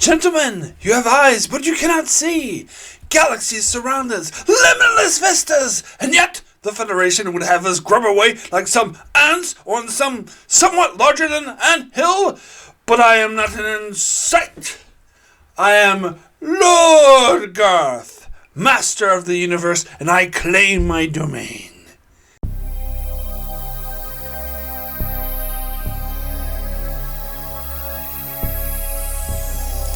Gentlemen, you have eyes, but you cannot see. Galaxies surround us, limitless vistas, and yet the Federation would have us grub away like some ants on some somewhat larger than ant hill. But I am not in sight. I am Lord Garth, master of the universe, and I claim my domain.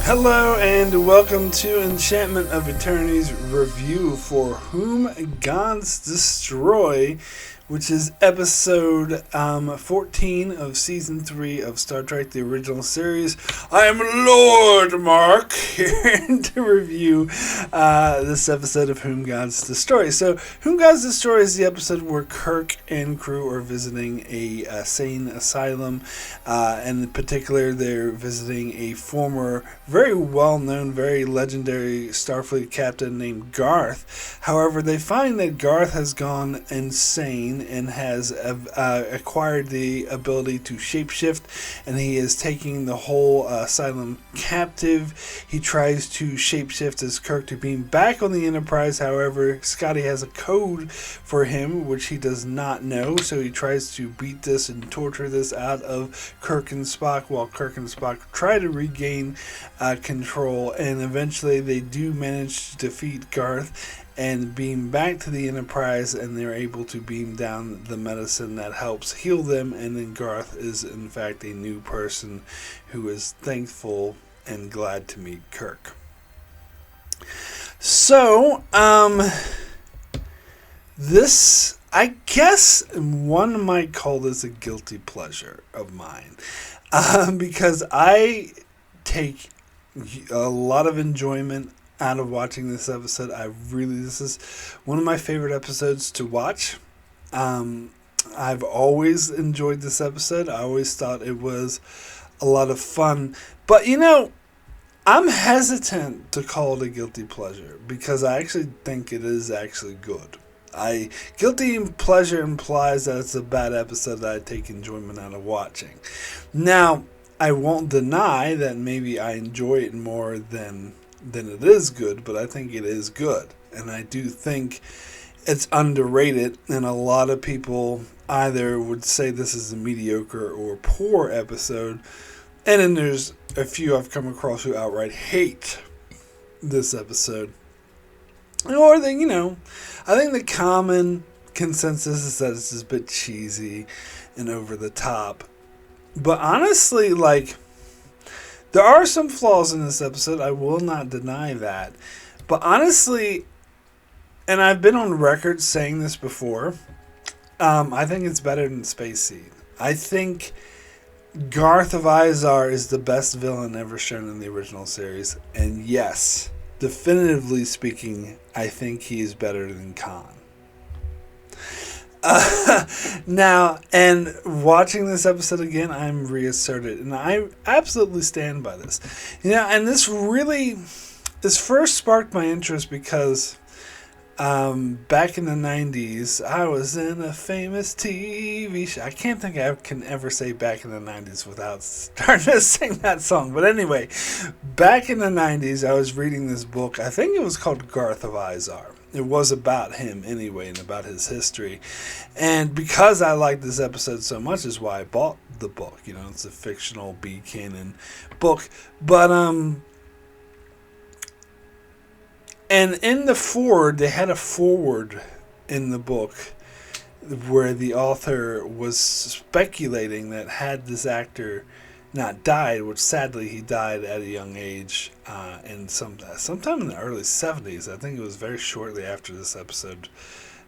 Hello and welcome to Enchantment of Eternity's review for Whom Gods Destroy, which is episode 14 of season 3 of Star Trek The Original Series. I am Lord Mark here to review this episode of Whom Gods Destroy. So, Whom Gods Destroy is the episode where Kirk and crew are visiting a sane asylum. And in particular, they're visiting a former, very well-known, very legendary Starfleet captain named Garth. However, they find that Garth has gone insane and has acquired the ability to shapeshift, and he is taking the whole asylum captive. He tries to shapeshift as Kirk to beam back on the Enterprise. However, Scotty has a code for him which he does not know, so he tries to beat this and torture this out of Kirk and Spock, while Kirk and Spock try to regain control, and eventually they do manage to defeat Garth and beam back to the Enterprise, and they're able to beam down the medicine that helps heal them, and then Garth is in fact a new person who is thankful and glad to meet Kirk. So, this, I guess one might call this a guilty pleasure of mine, because I take a lot of enjoyment out of watching this episode. This is one of my favorite episodes to watch. I've always enjoyed this episode. I always thought it was a lot of fun. But, I'm hesitant to call it a guilty pleasure because I actually think it is actually good. Guilty pleasure implies that it's a bad episode that I take enjoyment out of watching. Now, I won't deny that maybe I enjoy it more than it is good, but I think it is good. And I do think it's underrated, and a lot of people either would say this is a mediocre or poor episode, and then there's a few I've come across who outright hate this episode. Or they, I think the common consensus is that it's just a bit cheesy and over the top. But honestly, there are some flaws in this episode. I will not deny that. But honestly, and I've been on record saying this before, I think it's better than Space Seed. I think Garth of Izar is the best villain ever shown in the original series. And yes, definitively speaking, I think he is better than Khan. Now, and watching this episode again, I'm reasserted, and I absolutely stand by this. And this first sparked my interest because back in the 90s, I was in a famous TV show. I can't think I can ever say back in the 90s without starting to sing that song. But anyway, back in the 90s, I was reading this book. I think it was called Garth of Izar. It was about him anyway and about his history. And because I liked this episode so much is why I bought the book. It's a fictional B-canon book. But, and in the foreword, they had a foreword in the book where the author was speculating that had this actor not died, which sadly he died at a young age sometime in the early 70s. I think it was very shortly after this episode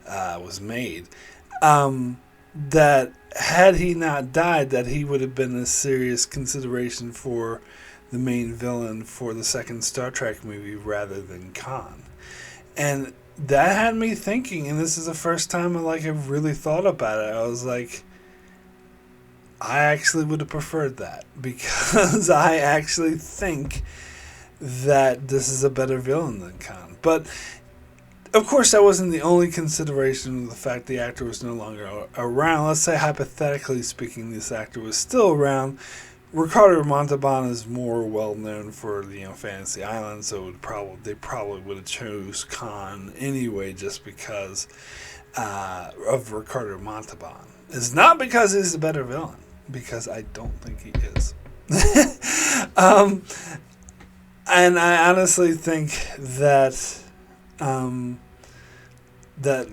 was made. That had he not died, that he would have been a serious consideration for the main villain for the second Star Trek movie rather than Khan. And that had me thinking, and this is the first time I have really thought about it. I was like, I actually would have preferred that because I actually think that this is a better villain than Khan. But of course, that wasn't the only consideration of the fact the actor was no longer around. Let's say, hypothetically speaking, this actor was still around. Ricardo Montalban is more well known for Fantasy Island, so they probably would have chose Khan anyway, just because of Ricardo Montalban. It's not because he's a better villain, because I don't think he is. um, and I honestly think that that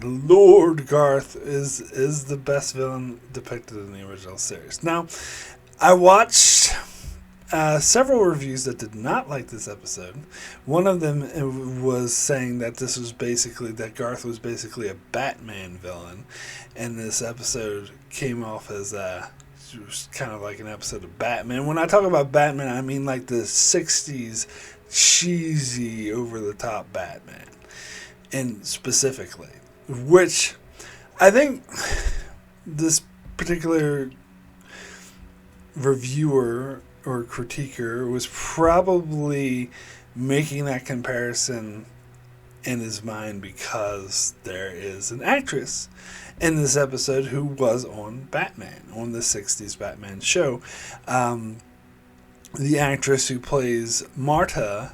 Lord Garth is the best villain depicted in the original series. Now, I watched several reviews that did not like this episode. One of them was saying that that Garth was basically a Batman villain, and this episode came off as kind of like an episode of Batman. When I talk about Batman, I mean like the 60s cheesy, over-the-top Batman, and specifically, which I think this particular reviewer or critiquer was probably making that comparison in his mind because there is an actress in this episode who was on Batman, on the 60s Batman show. The actress who plays Marta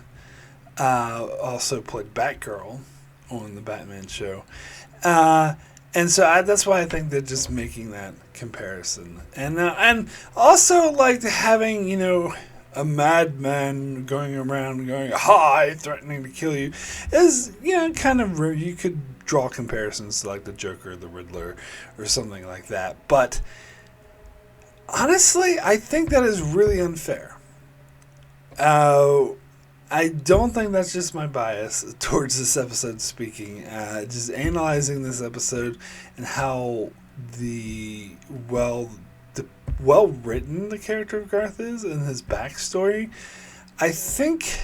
also played Batgirl on the Batman show. And so that's why I think they're just making that comparison. And also, like, having, a madman going around going, hi, threatening to kill you, is, kind of, you could draw comparisons to, like, the Joker, the Riddler, or something like that. But, honestly, I think that is really unfair. I don't think that's just my bias towards this episode speaking. Just analyzing this episode and how well written the character of Garth is and his backstory. I think,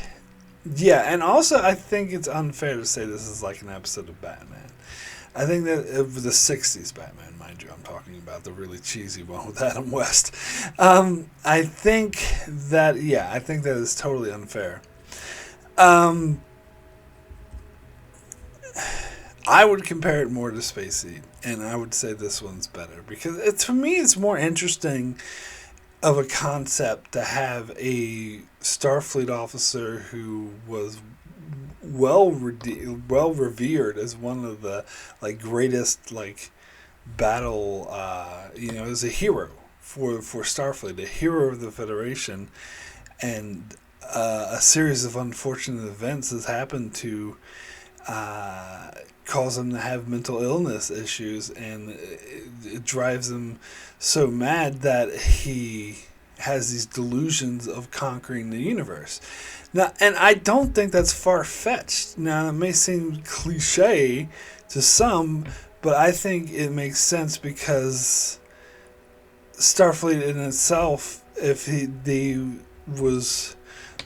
and also I think it's unfair to say this is like an episode of Batman. I think that of the 60s Batman, mind you, I'm talking about the really cheesy one with Adam West. I think that is totally unfair. I would compare it more to Space Heat, and I would say this one's better because for me it's more interesting of a concept to have a Starfleet officer who was well revered as one of the greatest battle as a hero for Starfleet, a hero of the Federation, and a series of unfortunate events has happened to cause him to have mental illness issues, and it drives him so mad that he has these delusions of conquering the universe. Now, and I don't think that's far-fetched. Now, it may seem cliche to some, but I think it makes sense because Starfleet in itself,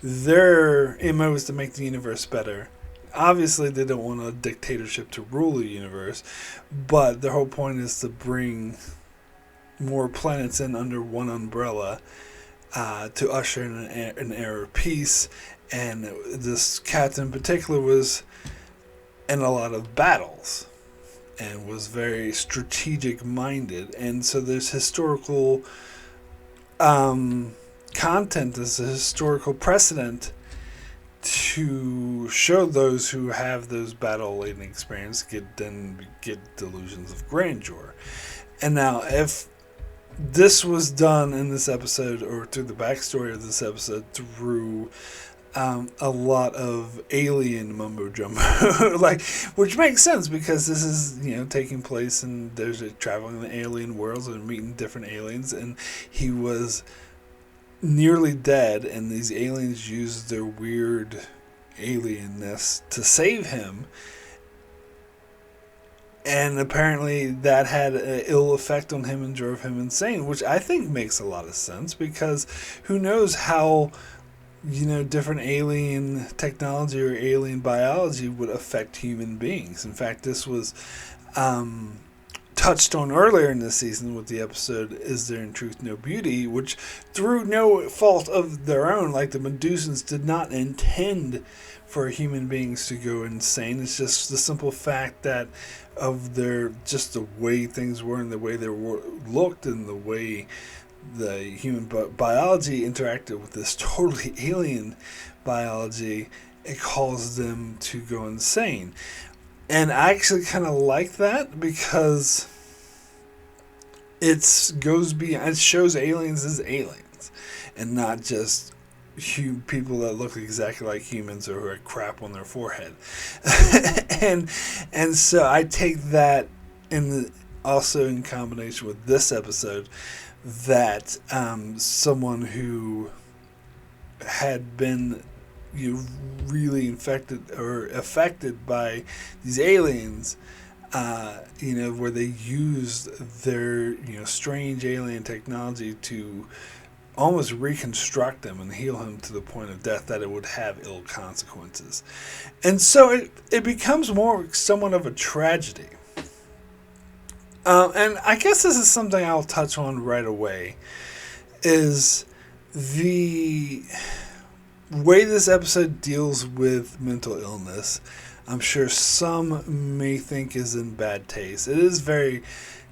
their MO is to make the universe better. Obviously, they don't want a dictatorship to rule the universe, but their whole point is to bring more planets in under one umbrella to usher in an era of peace. And this captain in particular was in a lot of battles and was very strategic-minded. And so there's historical content, there's a historical precedent to show those who have those battle-laden experience get delusions of grandeur. And now, if this was done in this episode, or through the backstory of this episode, through a lot of alien mumbo jumbo, which makes sense because this is taking place and there's traveling in the alien worlds and meeting different aliens, and he was nearly dead, and these aliens used their weird alienness to save him, and apparently that had an ill effect on him and drove him insane, which I think makes a lot of sense because who knows how different alien technology or alien biology would affect human beings. In fact, this was touched on earlier in this season with the episode Is There in Truth No Beauty, which through no fault of their own, like the Medusans did not intend for human beings to go insane. It's just the simple fact that of the way things were and the way they looked and the way the human biology interacted with this totally alien biology, it caused them to go insane. And I actually kind of like that because it shows aliens as aliens and not just people that look exactly like humans or who have crap on their forehead. and and so I take that also in combination with this episode, that someone who had been really infected or affected by these aliens, where they used their strange alien technology to almost reconstruct them and heal him to the point of death, that it would have ill consequences. And so it becomes more somewhat of a tragedy. And I guess this is something I'll touch on right away, is the way this episode deals with mental illness. I'm sure some may think is in bad taste. It is very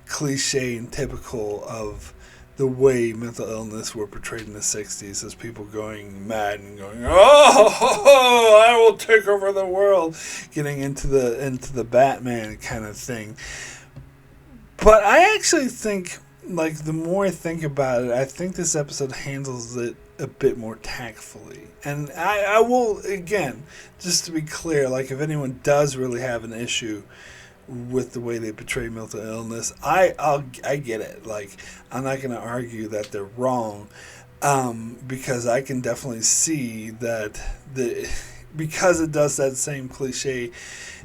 cliche and typical of the way mental illness were portrayed in the 60s, as people going mad and going, oh, I will take over the world, getting into the Batman kind of thing. But I actually think, the more I think about it, I think this episode handles it a bit more tactfully. And I will, again, just to be clear, if anyone does really have an issue with the way they portray mental illness, I get it. I'm not going to argue that they're wrong, because I can definitely see that because it does that same cliche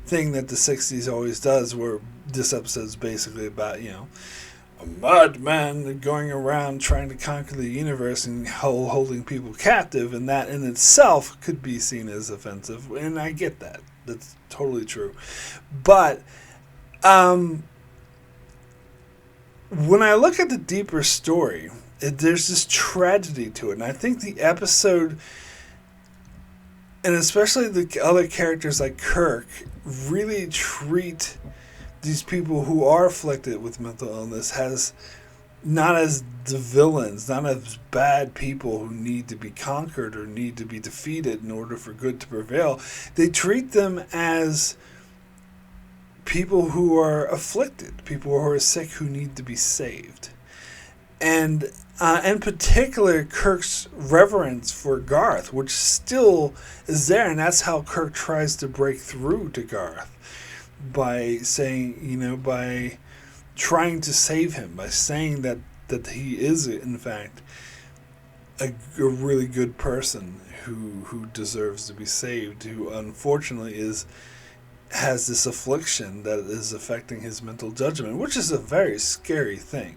thing that the 60s always does, where this episode is basically about, a madman going around trying to conquer the universe and holding people captive, and that in itself could be seen as offensive, and I get that. That's totally true. But when I look at the deeper story, there's this tragedy to it, and I think the episode, and especially the other characters like Kirk, really treat these people who are afflicted with mental illness as not as the villains, not as bad people who need to be conquered or need to be defeated in order for good to prevail. They treat them as people who are afflicted, people who are sick, who need to be saved. And in particular, Kirk's reverence for Garth, which still is there, and that's how Kirk tries to break through to Garth, by saying, by trying to save him, by saying that he is, in fact, a really good person who deserves to be saved, who unfortunately has this affliction that is affecting his mental judgment, which is a very scary thing.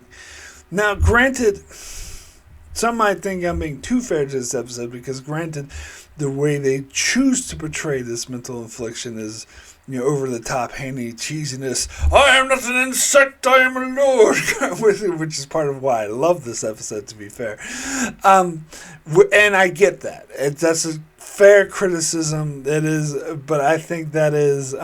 Now, granted, some might think I'm being too fair to this episode, because granted, the way they choose to portray this mental affliction is, over the top, handy cheesiness. I am not an insect, I am a lord, which is part of why I love this episode, to be fair. And I get that. That's a fair criticism. It is, but I think that is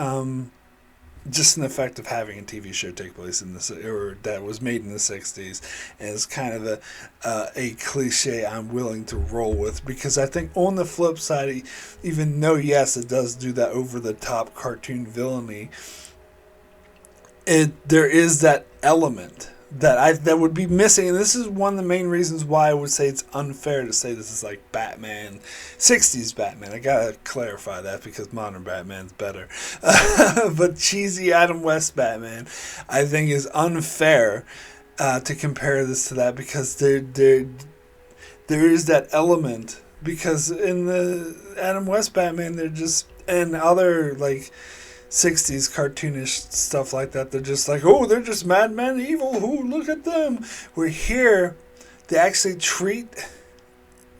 just an effect of having a TV show take place in this, or that was made in the 60s, and it's kind of a cliche I'm willing to roll with, because I think on the flip side, even though yes, it does do that over the top cartoon villainy, there is that element that would be missing, and this is one of the main reasons why I would say it's unfair to say this is like Batman, 60s Batman. I gotta clarify that, because modern Batman's better. But cheesy Adam West Batman, I think, is unfair to compare this to that, because there is that element, because in the Adam West Batman, they're just, and other 60s cartoonish stuff like that, they're just they're just madmen, evil, look at them. Where here, they actually treat,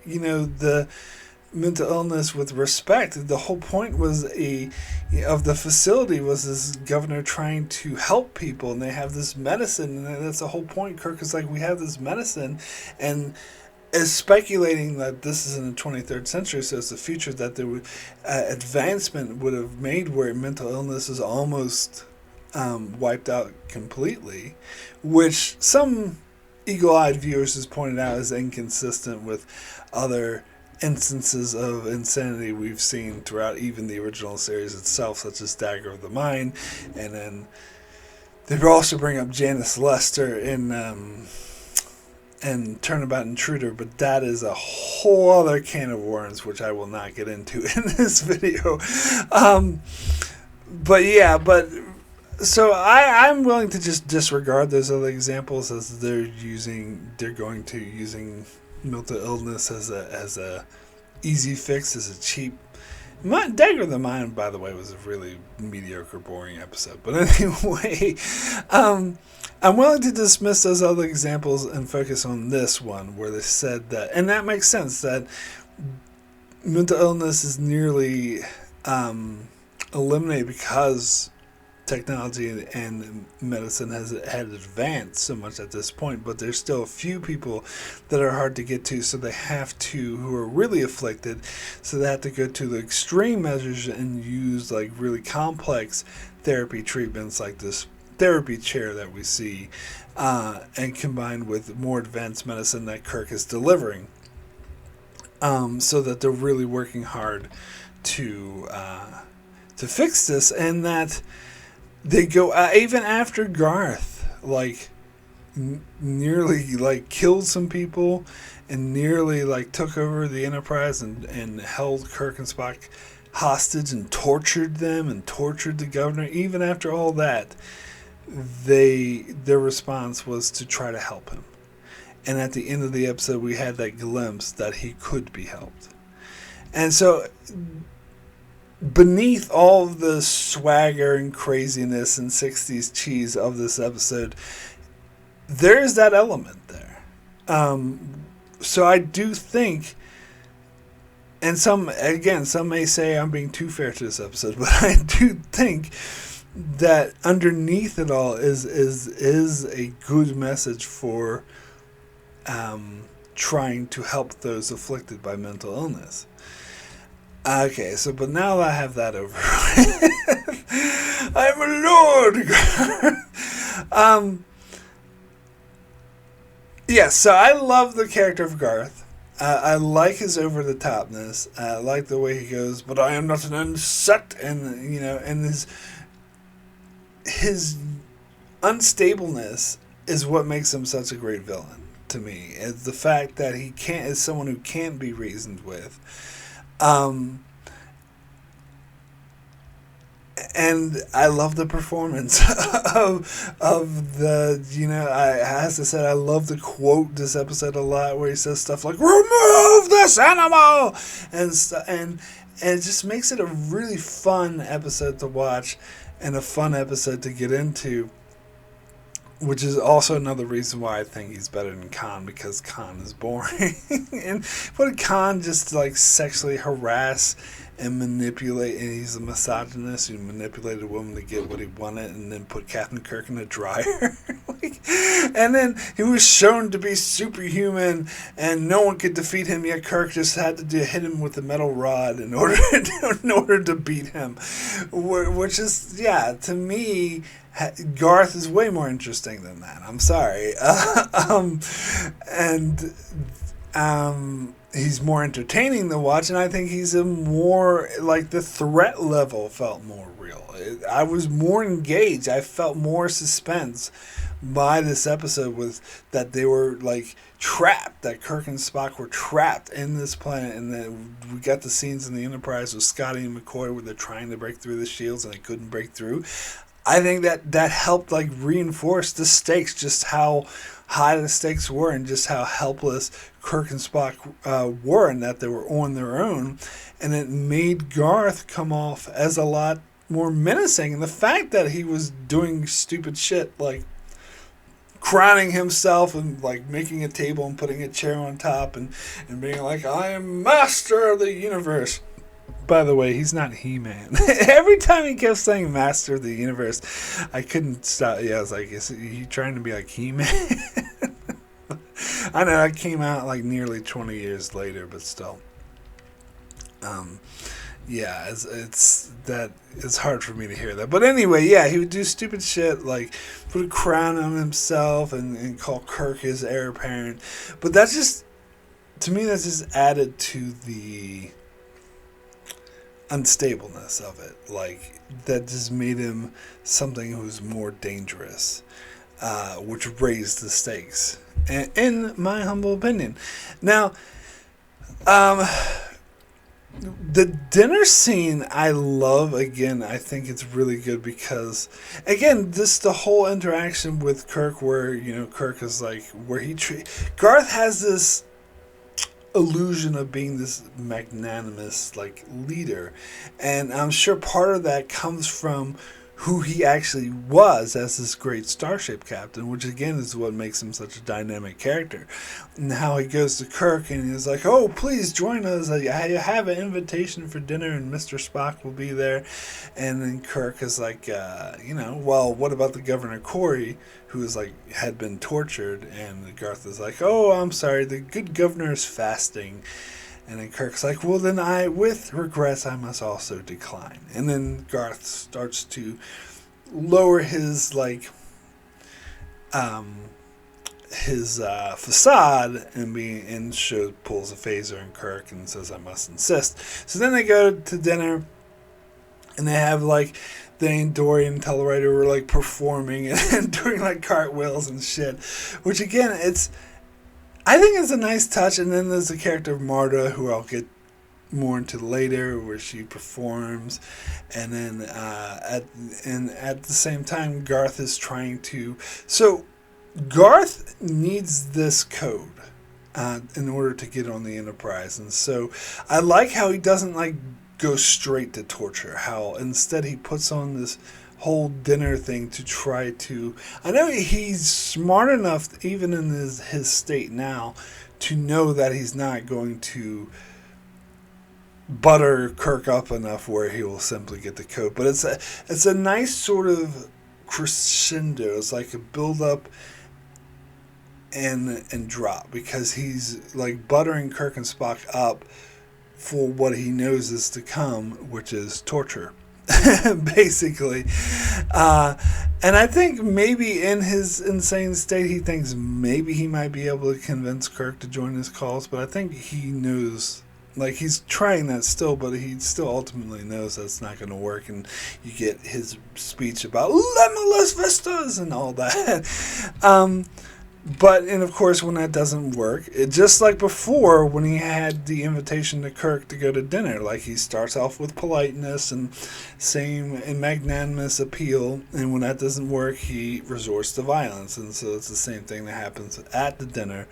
the mental illness with respect. The whole point was of the facility was this governor trying to help people, and they have this medicine, and that's the whole point. Kirk is we have this medicine, and is speculating that this is in the 23rd century, so it's the future, that there would advancement would have made where mental illness is almost wiped out completely, which some eagle-eyed viewers has pointed out is inconsistent with other instances of insanity we've seen throughout even the original series itself, such as Dagger of the Mind, and then they also bring up Janice Lester in Turnabout Intruder, but that is a whole other can of worms, which I will not get into in this video. So I'm willing to just disregard those other examples, as they're going to using mental illness as a easy fix, as a cheap. Dagger of the Mind, by the way, was a really mediocre, boring episode. But anyway, I'm willing to dismiss those other examples and focus on this one, where they said that, and that makes sense, that mental illness is nearly eliminated because technology and medicine had advanced so much at this point, but there's still a few people that are hard to get to, so they have to, who are really afflicted, so they have to go to the extreme measures and use like really complex therapy treatments like this therapy chair that we see, and combined with more advanced medicine that Kirk is delivering, so that they're really working hard to fix this, and that they go even after Garth, like nearly like killed some people, and nearly like took over the Enterprise and held Kirk and Spock hostage and tortured them and tortured the governor. Even after all that, their response was to try to help him. And at the end of the episode, we had that glimpse that he could be helped. And so, beneath all of the swagger and craziness and 60s cheese of this episode, there's that element there. So I do think, and some may say I'm being too fair to this episode, but I do think that underneath it all is a good message for trying to help those afflicted by mental illness. Okay, so, but now that I have that over with, I'm a lord! Yeah, so I love the character of Garth. I like his over-the-topness. I like the way he goes, but I am not an insect, and, you know, and his unstableness is what makes him such a great villain to me. It's the fact that he is someone who can't be reasoned with. And I love the performance of the, you know, as I said, I love to quote this episode a lot, where he says stuff like, "Remove this animal!" and it just makes it a really fun episode to watch, and a fun episode to get into, which is also another reason why I think he's better than Khan, because Khan is boring. And what Khan just like sexually harass and manipulate, and he's a misogynist who manipulated a woman to get what he wanted, and then put Captain Kirk in a dryer. And then he was shown to be superhuman, and no one could defeat him, yet Kirk just had to hit him with a metal rod in order to beat him. Which is, yeah, to me, Garth is way more interesting than that. I'm sorry. He's more entertaining to watch, and I think he's a more, like, the threat level felt more real. I was more engaged. I felt more suspense by this episode, with that they were, like, trapped, that Kirk and Spock were trapped in this planet, and then we got the scenes in the Enterprise with Scotty and McCoy where they're trying to break through the shields and they couldn't break through. I think that helped, like, reinforce the stakes, just how high the stakes were, and just how helpless Kirk and Spock were, and that they were on their own. And it made Garth come off as a lot more menacing. And the fact that he was doing stupid shit, like crowning himself and like making a table and putting a chair on top, and being like, "I am master of the universe." By the way, he's not He-Man. Every time he kept saying master of the universe, I couldn't stop. Yeah, I was like, is he trying to be like He-Man? I know that came out like nearly 20 years later, but still. Yeah, it's hard for me to hear that. But anyway, yeah, he would do stupid shit like put a crown on himself and call Kirk his heir apparent. But that's just, to me, that's just added to the unstableness of it. Like, that just made him something who's more dangerous, which raised the stakes, in my humble opinion. Now, um, the dinner scene I love. Again, I think it's really good because, again, this the whole interaction with Kirk, where Kirk is like, where Garth has this illusion of being this magnanimous like leader, and I'm sure part of that comes from who he actually was as this great starship captain, which again is what makes him such a dynamic character. And how he goes to Kirk and he's like, "Oh, please join us. I have an invitation for dinner, and Mr. Spock will be there." And then Kirk is like, "Well, what about the Governor Corey, who is like had been tortured?" And Garth is like, "Oh, I'm sorry, the good governor is fasting." And then Kirk's like, "Well, then with regrets, I must also decline." And then Garth starts to lower his facade and pulls a phaser in Kirk and says, "I must insist." So then they go to dinner, and they have like the Andorian Telewriter were like performing and doing like cartwheels and shit, which again, I think it's a nice touch. And then there's the character of Marta, who I'll get more into later, where she performs, and then at the same time, Garth is trying to. So Garth needs this code in order to get on the Enterprise, and so I like how he doesn't like go straight to torture. How instead he puts on this whole dinner thing to try to. I know he's smart enough, even in his state now, to know that he's not going to butter Kirk up enough where he will simply get the code. But it's a nice sort of crescendo. It's like a build up and drop, because he's like buttering Kirk and Spock up for what he knows is to come, which is torture. Basically. And I think maybe in his insane state, he thinks maybe he might be able to convince Kirk to join his cause, but I think he knows, like, he's trying that still, but he still ultimately knows that's not going to work, and you get his speech about limitless vistas and all that. And of course, when that doesn't work, just like before, when he had the invitation to Kirk to go to dinner, like he starts off with politeness and same and magnanimous appeal, and when that doesn't work, he resorts to violence. And so it's the same thing that happens at the dinner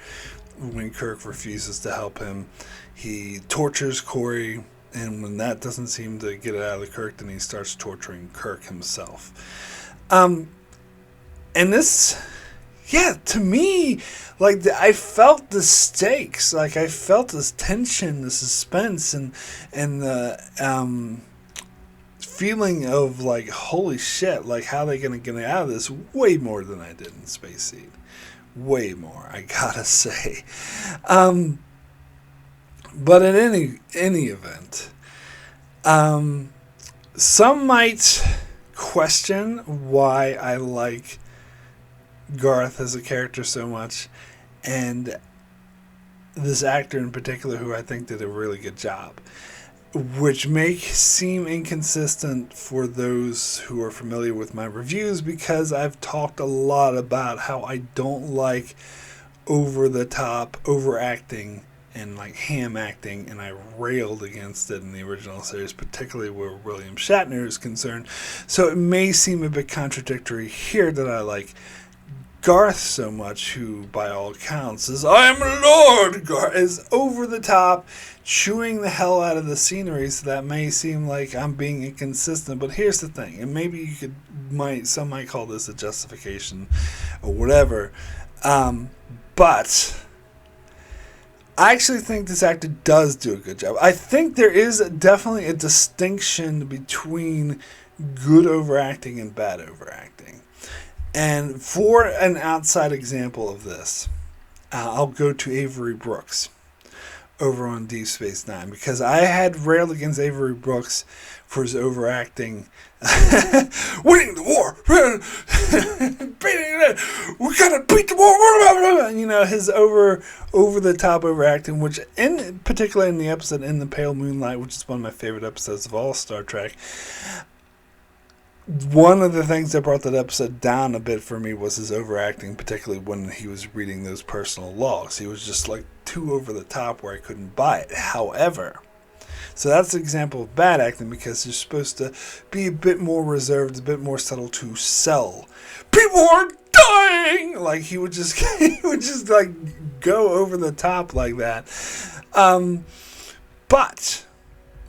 when Kirk refuses to help him. He tortures Corey, and when that doesn't seem to get it out of Kirk, then he starts torturing Kirk himself. And this. Yeah, to me, like, I felt the stakes. Like, I felt this tension, the suspense, and the feeling of, like, holy shit, like, how are they going to get out of this? Way more than I did in Space Seed. Way more, I gotta say. But in any event, some might question why I like Garth as a character so much, and this actor in particular, who I think did a really good job, which may seem inconsistent for those who are familiar with my reviews, because I've talked a lot about how I don't like over the top overacting and like ham acting, and I railed against it in the original series, particularly where William Shatner is concerned. So it may seem a bit contradictory here that I like Garth so much, who by all accounts is "I am Lord Garth," is over the top, chewing the hell out of the scenery. So that may seem like I'm being inconsistent, but here's the thing, and maybe some might call this a justification or whatever, but I actually think this actor does do a good job. I think there is definitely a distinction between good overacting and bad overacting. And for an outside example of this, I'll go to Avery Brooks, over on Deep Space Nine, because I had railed against Avery Brooks for his overacting. Winning the war, beating it, we gotta beat the war. You know, his over the top overacting, which in particular in the episode In the Pale Moonlight, which is one of my favorite episodes of all Star Trek. One of the things that brought that episode down a bit for me was his overacting, particularly when he was reading those personal logs. He was just like too over the top where I couldn't buy it. However, so that's an example of bad acting, because you're supposed to be a bit more reserved, a bit more subtle to sell. People are dying! Like, he would just like go over the top like that. But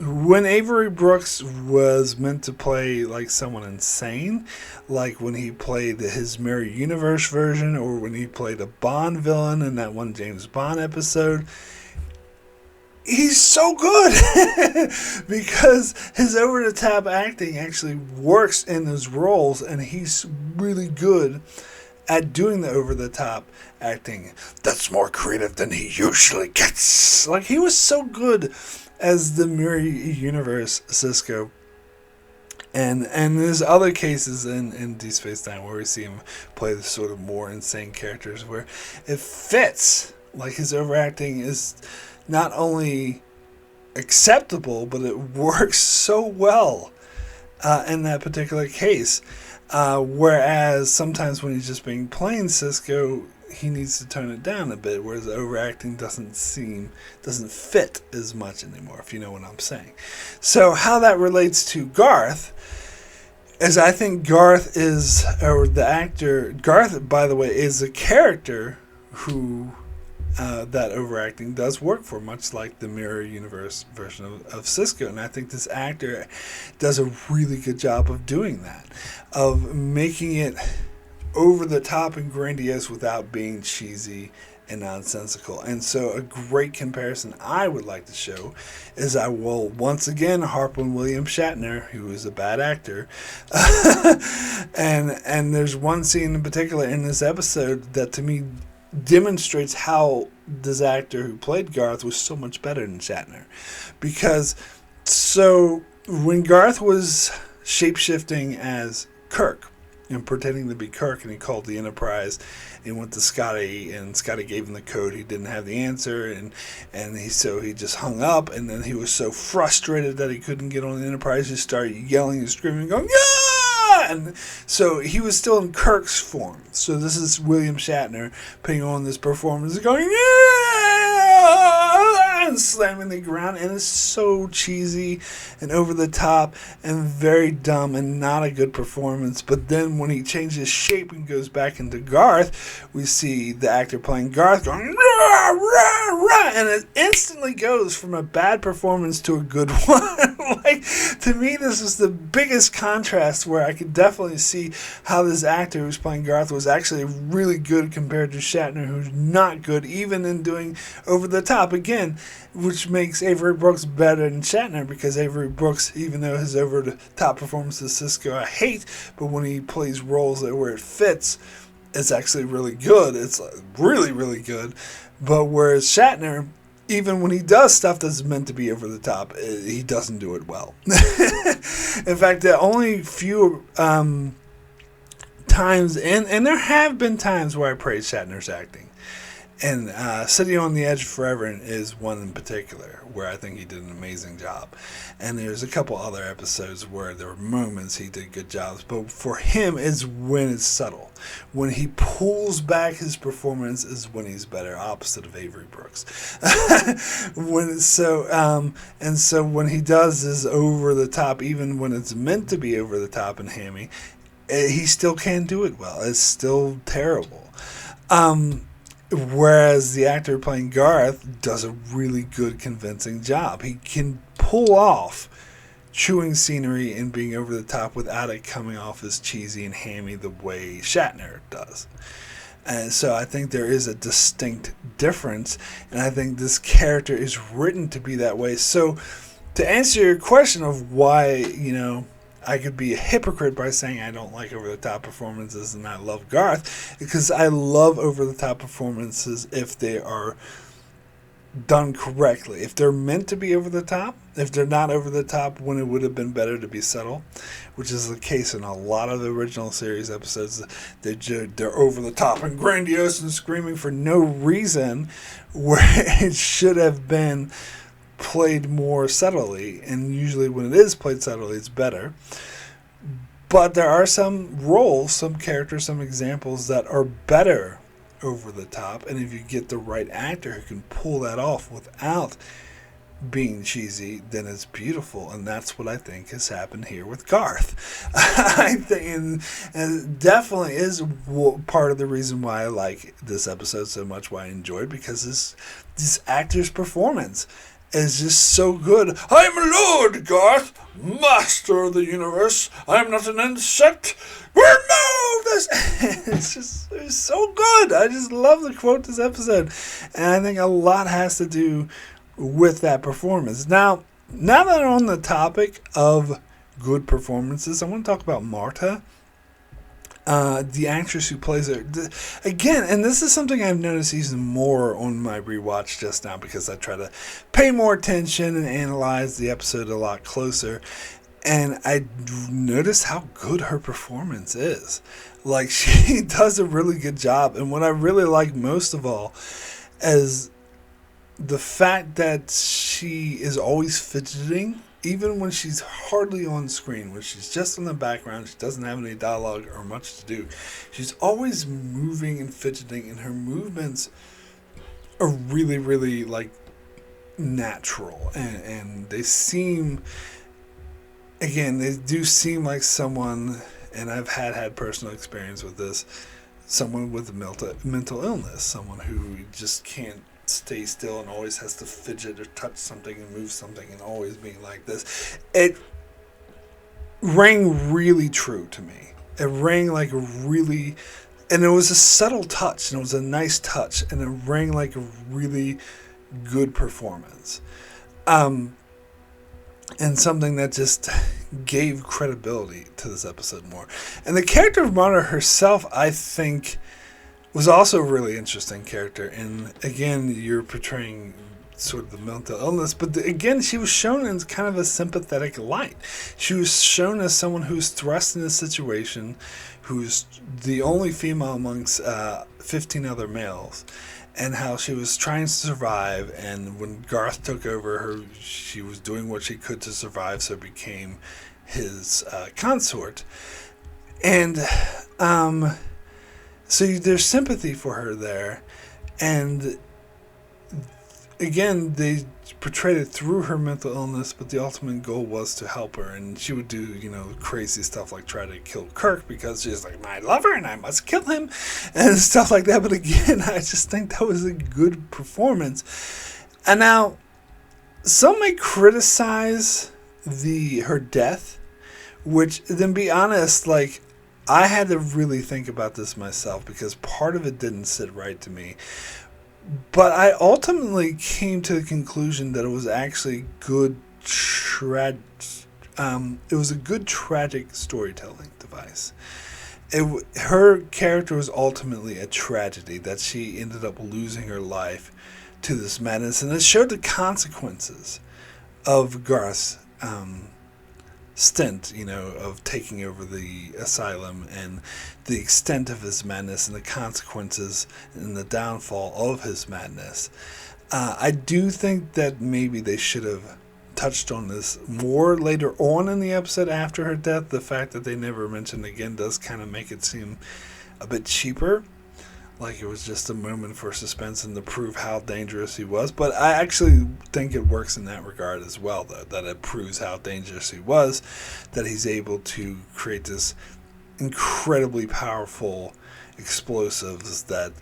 when Avery Brooks was meant to play like someone insane, like when he played his Mirror Universe version, or when he played a Bond villain in that one James Bond episode, he's so good because his over-the-top acting actually works in those roles, and he's really good at doing the over-the-top acting. That's more creative than he usually gets. Like, he was so good as the Mirror Universe Cisco. And there's other cases in Deep Space Nine where we see him play the sort of more insane characters where it fits. Like, his overacting is not only acceptable, but it works so well in that particular case. Whereas sometimes when he's just being plain Cisco, he needs to tone it down a bit, whereas the overacting doesn't fit as much anymore, if you know what I'm saying. So how that relates to Garth is, I think Garth, by the way, is a character who that overacting does work for, much like the Mirror Universe version of Cisco. And I think this actor does a really good job of doing that, of making it over the top and grandiose without being cheesy and nonsensical. And so a great comparison I would like to show is, I will once again harp on William Shatner, who is a bad actor. and there's one scene in particular in this episode that to me demonstrates how this actor who played Garth was so much better than Shatner. Because so when Garth was shapeshifting as Kirk and pretending to be Kirk, and he called the Enterprise and went to Scotty, and Scotty gave him the code, he didn't have the answer, and he just hung up, and then he was so frustrated that he couldn't get on the Enterprise, he started yelling and screaming and going, yeah! And so he was still in Kirk's form. So this is William Shatner putting on this performance and going, yeah! And slamming the ground, and it's so cheesy and over the top and very dumb and not a good performance. But then when he changes shape and goes back into Garth, we see the actor playing Garth going, rah, rah, rah, and it instantly goes from a bad performance to a good one. Like, to me, this is the biggest contrast, where I could definitely see how this actor who's playing Garth was actually really good compared to Shatner, who's not good, even in doing over the top. Again, which makes Avery Brooks better than Shatner, because Avery Brooks, even though his over the top performance as Cisco I hate, but when he plays roles where it fits, it's actually really good. It's really, really good. But whereas Shatner, even when he does stuff that's meant to be over the top, he doesn't do it well. In fact, the only few times, and there have been times where I praise Shatner's acting. And Sitting on the Edge Forever is one in particular where I think he did an amazing job. And there's a couple other episodes where there were moments he did good jobs. But for him, it's when it's subtle. When he pulls back his performance is when he's better, opposite of Avery Brooks. So when he does this over the top, even when it's meant to be over the top and hammy, he still can't do it well. It's still terrible. Whereas the actor playing Garth does a really good, convincing job. He can pull off chewing scenery and being over the top without it coming off as cheesy and hammy the way Shatner does. And so I think there is a distinct difference, and I think this character is written to be that way. So to answer your question of why, I could be a hypocrite by saying I don't like over-the-top performances and I love Garth, because I love over-the-top performances if they are done correctly. If they're meant to be over the top, if they're not over the top when it would have been better to be subtle, which is the case in a lot of the original series episodes, they're over the top and grandiose and screaming for no reason, where it should have been played more subtly, and usually when it is played subtly, it's better. But there are some roles, some characters, some examples that are better over the top, and if you get the right actor who can pull that off without being cheesy, then it's beautiful, and that's what I think has happened here with Garth. I think, and it definitely is part of the reason why I like this episode so much, why I enjoyed, because this actor's performance is just so good. I'm Lord Garth, master of the universe. I'm not an insect. Remove this. It's so good. I just love the quote this episode, and I think a lot has to do with that performance. Now that I'm on the topic of good performances, I want to talk about Marta. The actress who plays her, again, and this is something I've noticed even more on my rewatch just now, because I try to pay more attention and analyze the episode a lot closer, and I noticed how good her performance is. Like, she does a really good job, and what I really like most of all is the fact that she is always fidgeting, even when she's hardly on screen, when she's just in the background, she doesn't have any dialogue or much to do. She's always moving and fidgeting, and her movements are really, really, like, natural. And they seem, again, they do seem like someone, and I've had personal experience with this, someone with mental illness, someone who just can't stay still and always has to fidget or touch something and move something and always being like this. It rang really true to me. It rang like a really, and it was a subtle touch, and it was a nice touch, and it rang like a really good performance. And something that just gave credibility to this episode more. And the character of Marta herself, I think, was also a really interesting character. And again, you're portraying sort of the mental illness, but again, she was shown in kind of a sympathetic light. She was shown as someone who's thrust in a situation, who's the only female amongst 15 other males, and how she was trying to survive. And when Garth took over her, she was doing what she could to survive, so became his consort. And so there's sympathy for her there, and again, they portrayed it through her mental illness, but the ultimate goal was to help her, and she would do, crazy stuff like try to kill Kirk because she's like, my lover, and I must kill him, and stuff like that. But again, I just think that was a good performance. And now, some may criticize her death, which, then be honest, like, I had to really think about this myself, because part of it didn't sit right to me. But I ultimately came to the conclusion that it was actually good. It was a good tragic storytelling device. Her character was ultimately a tragedy, that she ended up losing her life to this madness, and it showed the consequences of Garth's stint, of taking over the asylum, and the extent of his madness and the consequences and the downfall of his madness. I do think that maybe they should have touched on this more later on in the episode after her death. The fact that they never mentioned again does kind of make it seem a bit cheaper, like it was just a moment for suspense and to prove how dangerous he was. But I actually think it works in that regard as well, though, that it proves how dangerous he was, that he's able to create this incredibly powerful explosives that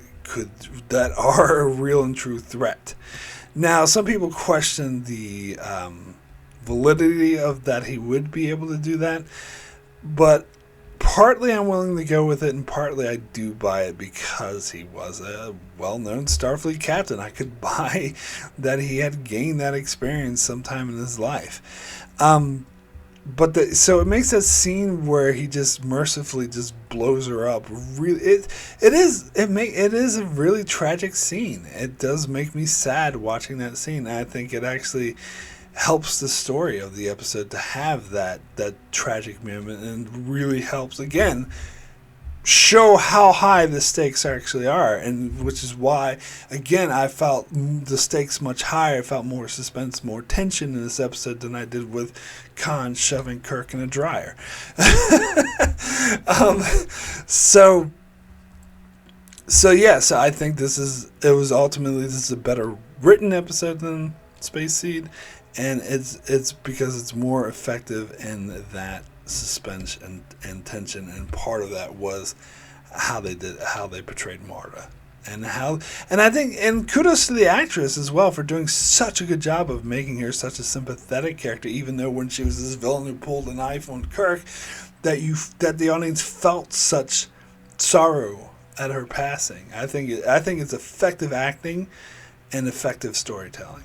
are a real and true threat. Now, some people question the validity of that he would be able to do that, but partly I'm willing to go with it, and partly I do buy it because he was a well-known Starfleet captain. I could buy that he had gained that experience sometime in his life. So it makes that scene where he just mercifully just blows her up. Really, it is a really tragic scene. It does make me sad watching that scene. I think it actually helps the story of the episode to have that tragic moment, and really helps again show how high the stakes actually are, and which is why again I felt the stakes much higher. I felt more suspense, more tension in this episode than I did with Khan shoving Kirk in a dryer. um, so yeah, so I think this is a better written episode than Space Seed, and it's because it's more effective in that suspense and tension, and part of that was how they portrayed Marta, and I think, and kudos to the actress as well for doing such a good job of making her such a sympathetic character, even though when she was this villain who pulled a knife on Kirk, that the audience felt such sorrow at her passing. I think it's effective acting and effective storytelling.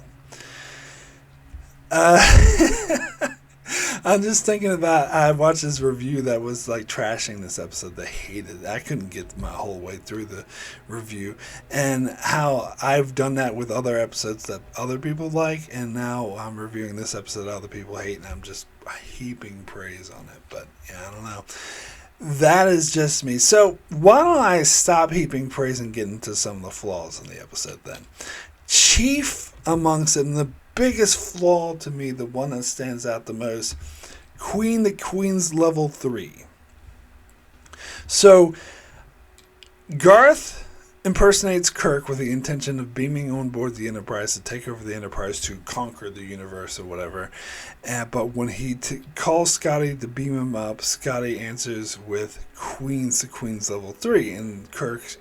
I'm just thinking about, I watched this review that was like trashing this episode. They hated it. I couldn't get my whole way through the review, and how I've done that with other episodes that other people like, and now I'm reviewing this episode that other people hate, and I'm just heaping praise on it. But yeah, I don't know. That is just me. So why don't I stop heaping praise and get into some of the flaws in the episode then? Chief amongst them, the biggest flaw to me, the one that stands out the most, the Queen's level 3. So Garth impersonates Kirk with the intention of beaming on board the Enterprise to take over the Enterprise to conquer the universe or whatever. But when he calls Scotty to beam him up, Scotty answers with the Queen's level 3, and Garth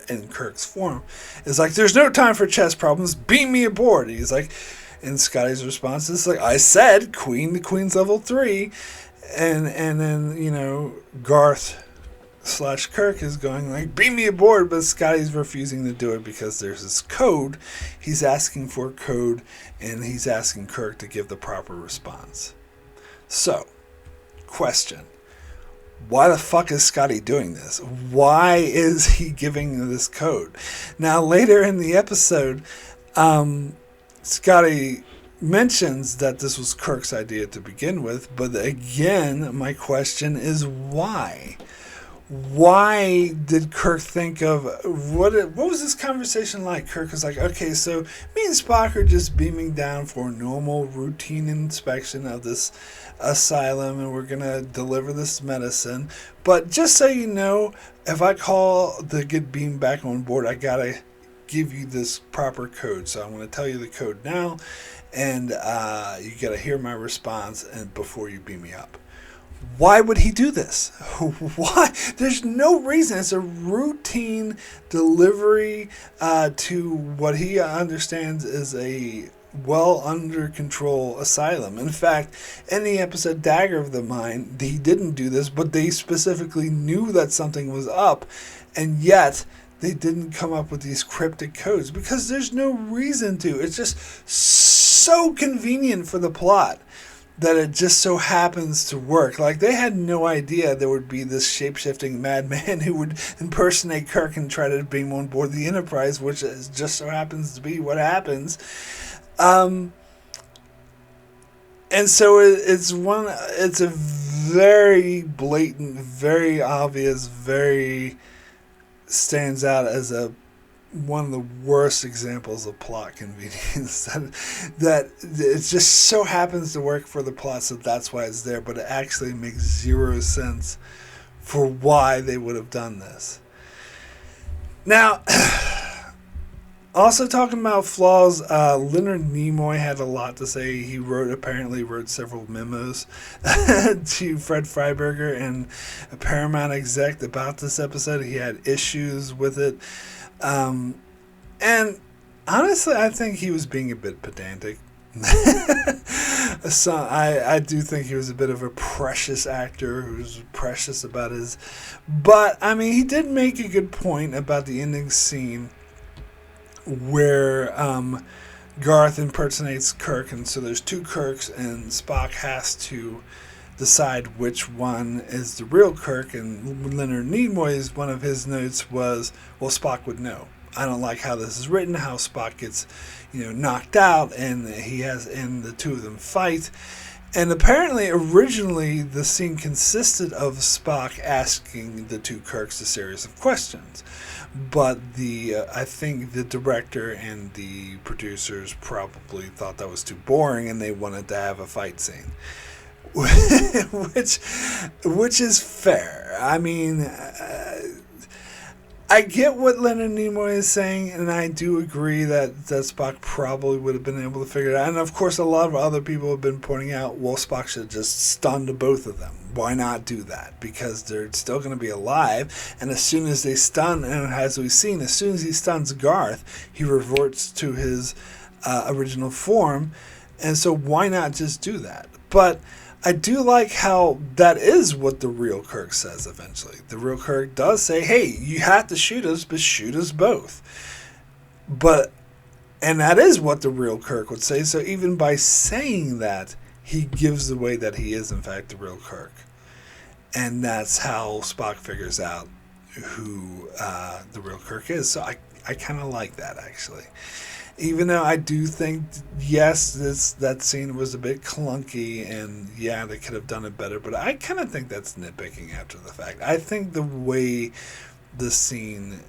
in Kirk's form is like, "There's no time for chess problems. Beam me aboard." He's like, and Scotty's response is like, "I said the Queen's level 3," and then Garth / Kirk is going like, "Beam me aboard," but Scotty's refusing to do it because there's this code. He's asking for a code, and he's asking Kirk to give the proper response. So, question. Why the fuck is Scotty doing this? Why is he giving this code? Now, later in the episode, Scotty mentions that this was Kirk's idea to begin with, but again, my question is why? Why did Kirk think of what was this conversation like? Kirk was like, "Okay, so me and Spock are just beaming down for a normal routine inspection of this asylum, and we're gonna deliver this medicine. But just so you know, if I call to get beamed back on board, I gotta give you this proper code. So I'm gonna tell you the code now, and you gotta hear my response and before you beam me up." Why would he do this? Why? There's no reason. It's a routine delivery to what he understands is a well under control asylum. In fact, in the episode Dagger of the Mind, he didn't do this, but they specifically knew that something was up, and yet they didn't come up with these cryptic codes because there's no reason to. It's just so convenient for the plot that it just so happens to work. Like, they had no idea there would be this shape-shifting madman who would impersonate Kirk and try to beam on board the Enterprise, which just so happens to be what happens. And so it's a very blatant, very obvious, very stands out as one of the worst examples of plot convenience that it just so happens to work for the plot, so that's why it's there, but it actually makes zero sense for why they would have done this. Now, also talking about flaws, Leonard Nimoy had a lot to say. He apparently wrote several memos to Fred Freiberger and a Paramount exec about this episode. He had issues with it. And honestly, I think he was being a bit pedantic. So I do think he was a bit of a precious actor who was precious about his... But, I mean, he did make a good point about the ending scene where Garth impersonates Kirk, and so there's two Kirks, and Spock has to decide which one is the real Kirk. And Leonard Nimoy's, one of his notes was, well, Spock would know. I don't like how this is written, how Spock gets, knocked out, and and the two of them fight. And apparently, originally, the scene consisted of Spock asking the two Kirks a series of questions. But I think the director and the producers probably thought that was too boring, and they wanted to have a fight scene. which is fair. I mean, I get what Leonard Nimoy is saying, and I do agree that Spock probably would have been able to figure it out. And of course, a lot of other people have been pointing out, well, Spock should have just stunned both of them. Why not do that? Because they're still going to be alive, and as soon as they stun, and as we've seen, as soon as he stuns Garth, he reverts to his original form, and so why not just do that? But I do like how that is what the real Kirk says eventually. The real Kirk does say, hey, you have to shoot us, but shoot us both. And that is what the real Kirk would say. So even by saying that, he gives away that he is, in fact, the real Kirk. And that's how Spock figures out who the real Kirk is. So I kind of like that, actually. Even though I do think, yes, that scene was a bit clunky, and yeah, they could have done it better, but I kind of think that's nitpicking after the fact. I think the way the scene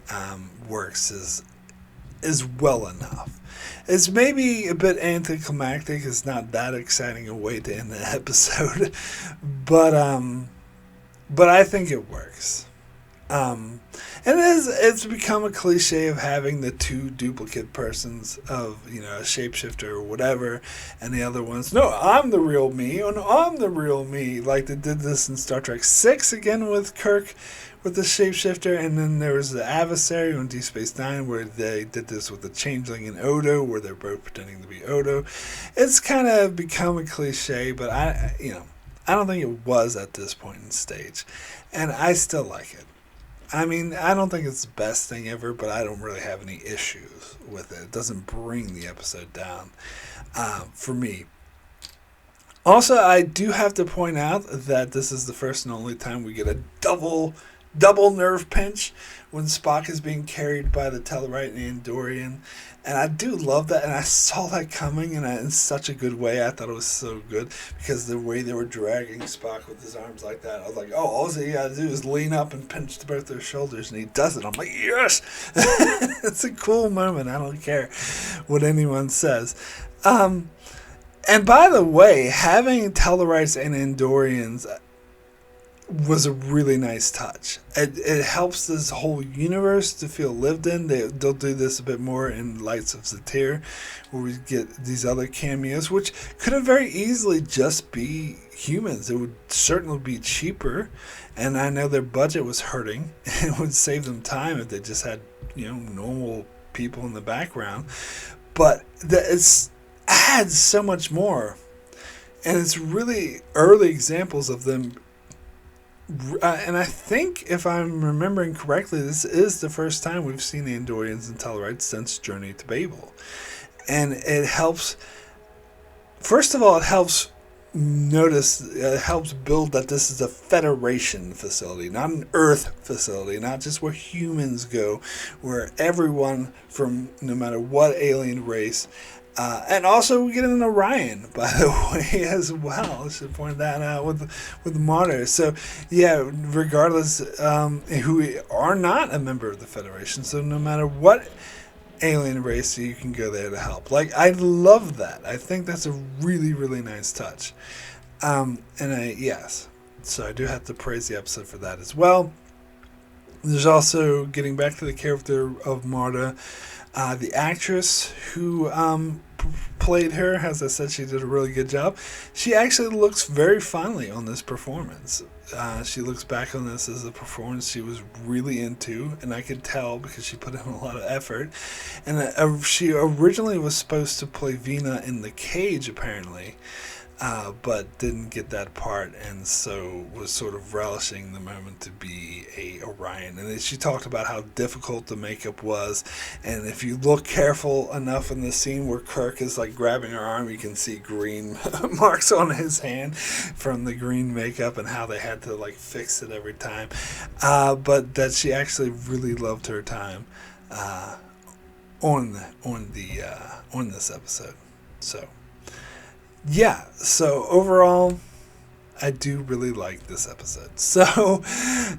works is well enough. It's maybe a bit anticlimactic. It's not that exciting a way to end the episode, but I think it works. And it's become a cliche of having the two duplicate persons of, a shapeshifter or whatever, and the other one's, no, I'm the real me, or no, I'm the real me. Like they did this in Star Trek 6 again with Kirk, with the shapeshifter, and then there was the Adversary on Deep Space Nine where they did this with the Changeling and Odo, where they're both pretending to be Odo. It's kind of become a cliche, but I don't think it was at this point in stage, and I still like it. I mean, I don't think it's the best thing ever, but I don't really have any issues with it. It doesn't bring the episode down for me. Also, I do have to point out that this is the first and only time we get a double nerve pinch when Spock is being carried by the Tellarite and Andorian. And I do love that, and I saw that coming in such a good way. I thought it was so good because the way they were dragging Spock with his arms like that, I was like, oh, all you gotta do is lean up and pinch both their shoulders, and he does it. I'm like, yes! It's a cool moment. I don't care what anyone says. And by the way, having Tellarites and Andorians was a really nice touch. It helps this whole universe to feel lived in. They'll do this a bit more in Lights of Zatir, where we get these other cameos, which could have very easily just be humans. It would certainly be cheaper, and I know their budget was hurting. It would save them time if they just had normal people in the background. But it adds so much more, and it's really early examples of them. And I think, if I'm remembering correctly, this is the first time we've seen the Andorians and Tellarites since Journey to Babel. And it helps, first of all, it helps build that this is a Federation facility, not an Earth facility, not just where humans go, where everyone from no matter what alien race. And also we get an Orion, by the way, as well. I should point that out with Martyr. So, yeah, regardless, who are not a member of the Federation, so no matter what alien race, you can go there to help. Like, I love that. I think that's a really, really nice touch. Yes. So I do have to praise the episode for that as well. There's also, getting back to the character of Marta, the actress who played her, as I said, she did a really good job. She actually looks very fondly on this performance. She looks back on this as a performance she was really into, and I could tell because she put in a lot of effort. And she originally was supposed to play Vina in The Cage, apparently. but didn't get that part, and so was sort of relishing the moment to be a Orion. And then she talked about how difficult the makeup was, and if you look careful enough in the scene where Kirk is like grabbing her arm, you can see green marks on his hand from the green makeup, and how they had to like fix it every time. But that she actually really loved her time on this episode. So. Yeah, so overall, I do really like this episode. So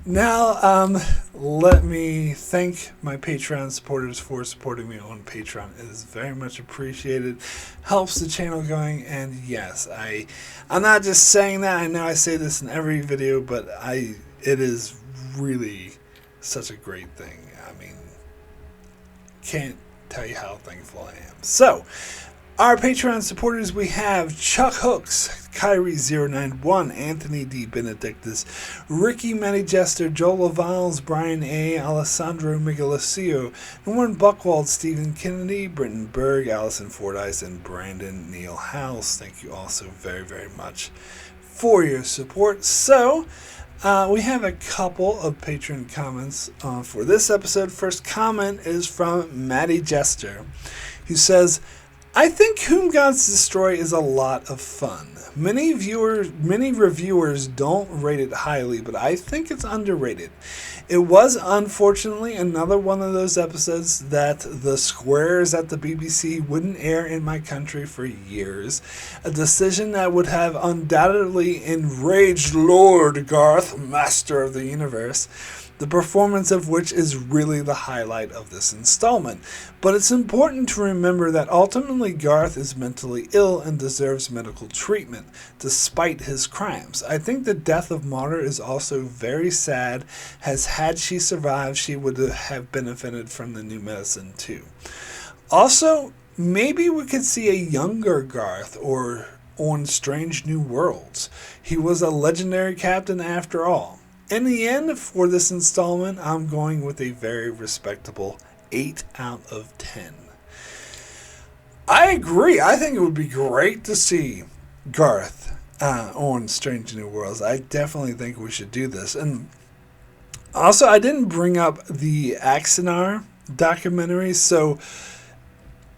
now, let me thank my Patreon supporters for supporting me on Patreon. It is very much appreciated, helps the channel going, and yes, I'm not just saying that. I know I say this in every video, but it is really such a great thing. I mean, can't tell you how thankful I am. So, our Patreon supporters, we have Chuck Hooks, Kyrie091, Anthony D. Benedictus, Ricky Manijester, Joel Lavalles, Brian A., Alessandro Miguelosio, Norman Buckwald, Stephen Kennedy, Britton Berg, Allison Fordyce, and Brandon Neal House. Thank you all so very, very much for your support. So, we have a couple of Patreon comments for this episode. First comment is from Maddie Jester, who says, I think Whom Gods Destroy is a lot of fun. Many reviewers don't rate it highly, but I think it's underrated. It was unfortunately another one of those episodes that the squares at the BBC wouldn't air in my country for years. A decision that would have undoubtedly enraged Lord Garth, Master of the Universe, the performance of which is really the highlight of this installment. But it's important to remember that ultimately Garth is mentally ill and deserves medical treatment, despite his crimes. I think the death of Martyr is also very sad, as had she survived, she would have benefited from the new medicine too. Also, maybe we could see a younger Garth or on Strange New Worlds. He was a legendary captain after all. In the end, for this installment, I'm going with a very respectable 8 out of 10. I agree. I think it would be great to see Garth on Strange New Worlds. I definitely think we should do this. And also, I didn't bring up the Axanar documentary, so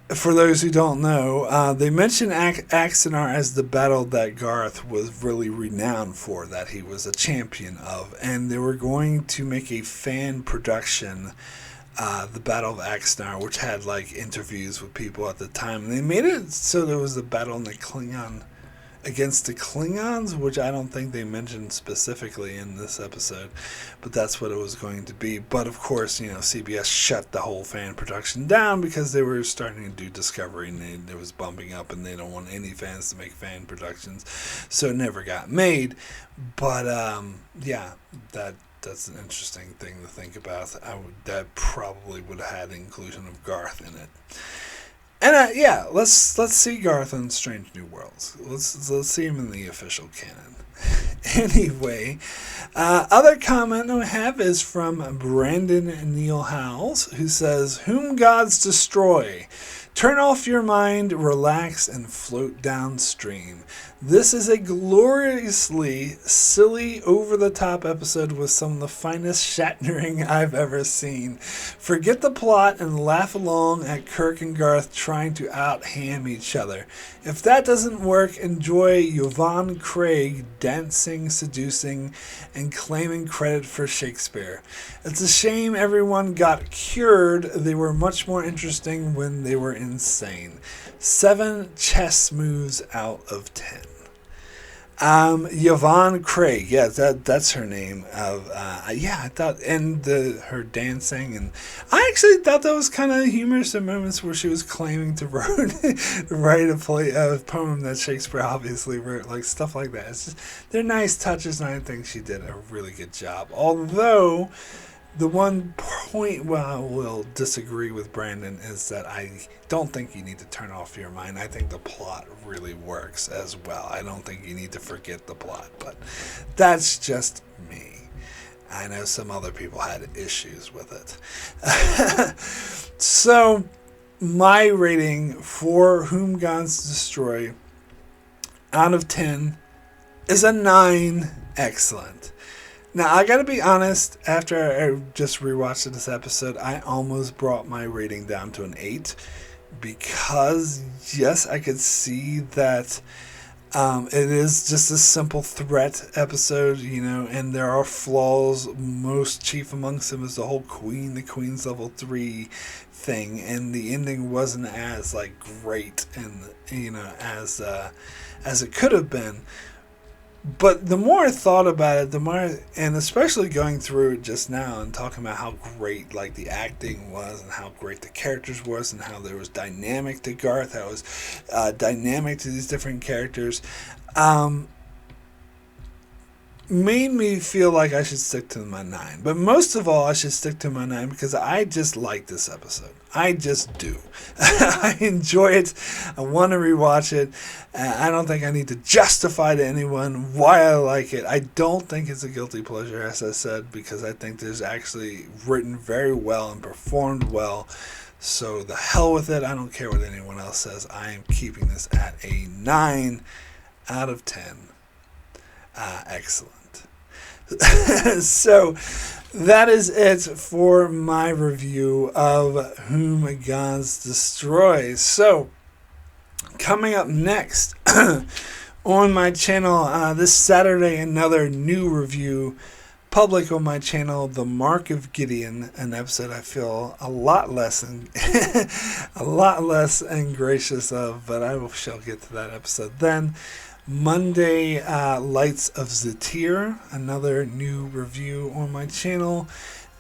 for those who don't know, they mention Axanar as the battle that Garth was really renowned for, that he was a champion of. And they were going to make a fan production, the Battle of Axanar, which had like interviews with people at the time. And they made it so there was a battle in the Klingon against the Klingons, which I don't think they mentioned specifically in this episode, but that's what it was going to be. But of course, CBS shut the whole fan production down because they were starting to do Discovery and it was bumping up, and they don't want any fans to make fan productions, so it never got made. But yeah, that's an interesting thing to think about. That probably would have had inclusion of Garth in it. And yeah, let's see Garth on Strange New Worlds. Let's see him in the official canon. Anyway, other comment I have is from Brandon Neal Howells, who says, "Whom gods destroy. Turn off your mind, relax, and float downstream. This is a gloriously silly, over-the-top episode with some of the finest Shatnering I've ever seen. Forget the plot and laugh along at Kirk and Garth trying to out-ham each other. If that doesn't work, enjoy Yvonne Craig dancing, seducing, and claiming credit for Shakespeare. It's a shame everyone got cured. They were much more interesting when they were insane. 7 chess moves out of 10. Yvonne Craig, yeah, that's her name. I thought, and her dancing, and I actually thought that was kind of humorous. The moments where she was claiming to write a poem that Shakespeare obviously wrote, like stuff like that. It's just, they're nice touches, and I think she did a really good job. Although, the one point where I will disagree with Brandon is that I don't think you need to turn off your mind. I think the plot really works as well. I don't think you need to forget the plot, but that's just me. I know some other people had issues with it. So, my rating for Whom Gods Destroy out of 10 is a 9. Excellent. Now, I gotta be honest, after I just rewatched this episode, I almost brought my rating down to an 8 because, yes, I could see that it is just a simple threat episode, and there are flaws. Most chief amongst them is the whole the Queen's level 3 thing, and the ending wasn't as, great and, as it could have been. But the more I thought about it, the more, and especially going through it just now and talking about how great the acting was and how great the characters was and how there was dynamic to Garth, how it was dynamic to these different characters, made me feel like I should stick to my 9. But most of all, I should stick to my 9 because I just like this episode. I just do. I enjoy it. I want to rewatch it. I don't think I need to justify to anyone why I like it. I don't think it's a guilty pleasure, as I said, because I think there's actually written very well and performed well. So the hell with it. I don't care what anyone else says. I am keeping this at a 9 out of 10. Excellent. So that is it for my review of Whom Gods Destroy. So coming up next on my channel this Saturday, another new review public on my channel, The Mark of Gideon, an episode I feel a lot less ingracious of, but I shall get to that episode then. Monday, Lights of Zatir, another new review on my channel.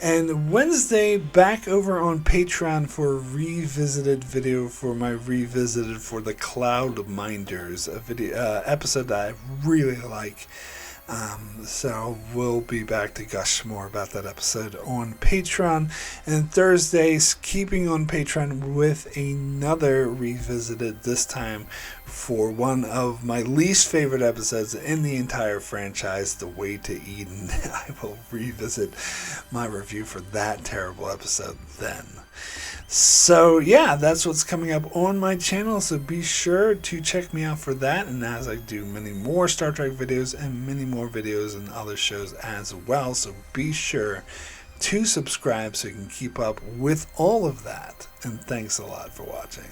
And Wednesday, back over on Patreon for a revisited video for my Revisited for the Cloud Minders, a video episode that I really like. So we'll be back to gush more about that episode on Patreon. And Thursdays, keeping on Patreon with another Revisited, this time for one of my least favorite episodes in the entire franchise, The Way to Eden. I will revisit my review for that terrible episode then. So yeah, that's what's coming up on my channel, so be sure to check me out for that, and as I do many more Star Trek videos and many more videos and other shows as well, so be sure to subscribe so you can keep up with all of that, and thanks a lot for watching.